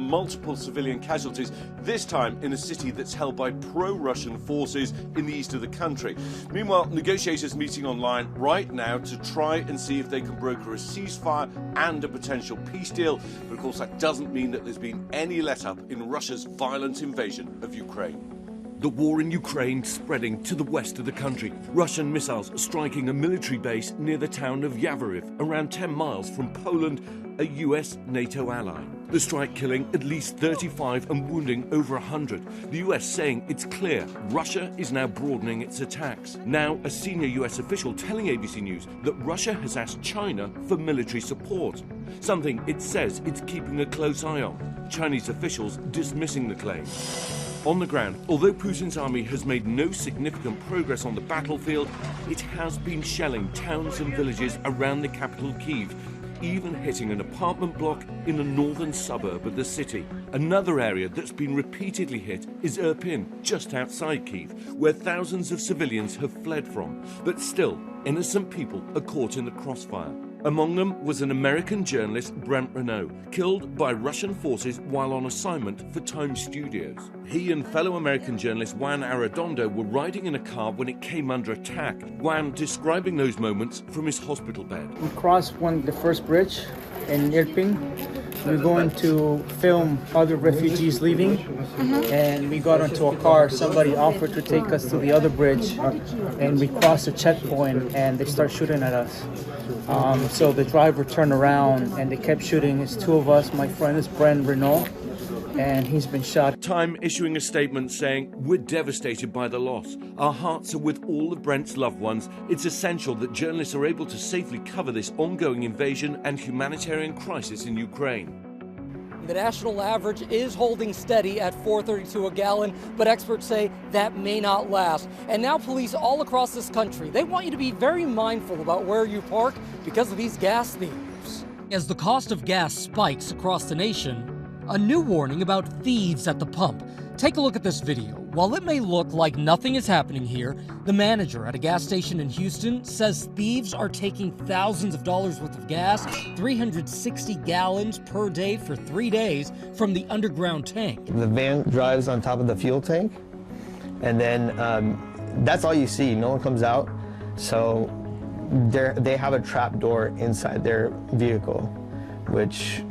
multiple civilian casualties, this time in a city that's held by pro-Russian forces in the east of the country. Meanwhile, negotiators meeting online right now to try and see if they can broker a ceasefire and a potential peace deal. But of course, that doesn't mean that there's been any let-up in Russia's violent invasion of Ukraine. The war in Ukraine spreading to the west of the country. Russian missiles striking a military base near the town of Yavoriv, around 10 miles from Poland, a US NATO ally. The strike killing at least 35 and wounding over 100. The US saying it's clear Russia is now broadening its attacks. Now, a senior US official telling ABC News that Russia has asked China for military support, something it says it's keeping a close eye on. Chinese officials dismissing the claim. On the ground, although Putin's army has made no significant progress on the battlefield, it has been shelling towns and villages around the capital Kyiv, even hitting an apartment block in a northern suburb of the city. Another area that's been repeatedly hit is Irpin, just outside Kyiv, where thousands of civilians have fled from. But still, innocent people are caught in the crossfire. Among them was an American journalist, Brent Renaud, killed by Russian forces while on assignment for Times Studios. He and fellow American journalist Juan Arredondo were riding in a car when it came under attack. Juan describing those moments from his hospital bed. We crossed the first bridge in Irpin. We're going to film other refugees leaving, and we got into a car. Somebody offered to take us to the other bridge, and we crossed a checkpoint, and they start shooting at us. So the driver turned around, and they kept shooting. It's two of us. My friend is Brent Renaud, and he's been shot. Time issuing a statement saying, "We're devastated by the loss. Our hearts are with all of Brent's loved ones. It's essential that journalists are able to safely cover this ongoing invasion and humanitarian crisis in Ukraine." The national average is holding steady at $4.32 a gallon, but experts say that may not last. And now police all across this country, they want you to be very mindful about where you park because of these gas thieves. As the cost of gas spikes across the nation, a new warning about thieves at the pump. Take a look at this video. While it may look like nothing is happening here, the manager at a gas station in Houston says thieves are taking thousands of dollars worth of gas, 360 gallons per day for 3 days from the underground tank. The van drives on top of the fuel tank, and then that's all you see. No one comes out. So they have a trap door inside their vehicle, which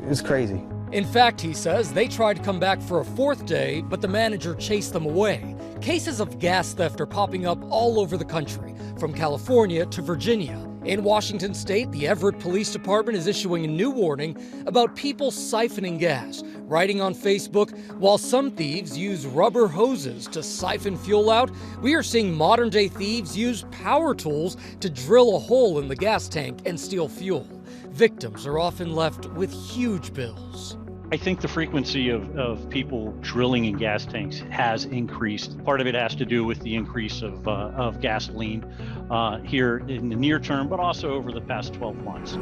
is crazy. In fact, he says, they tried to come back for a 4th day, but the manager chased them away. Cases of gas theft are popping up all over the country, from California to Virginia. In Washington state, the Everett Police Department is issuing a new warning about people siphoning gas, writing on Facebook, while some thieves use rubber hoses to siphon fuel out, we are seeing modern-day thieves use power tools to drill a hole in the gas tank and steal fuel. Victims are often left with huge bills. I think the frequency of people drilling in gas tanks has increased. Part of it has to do with the increase of gasoline here in the near term, but also over the past 12 months.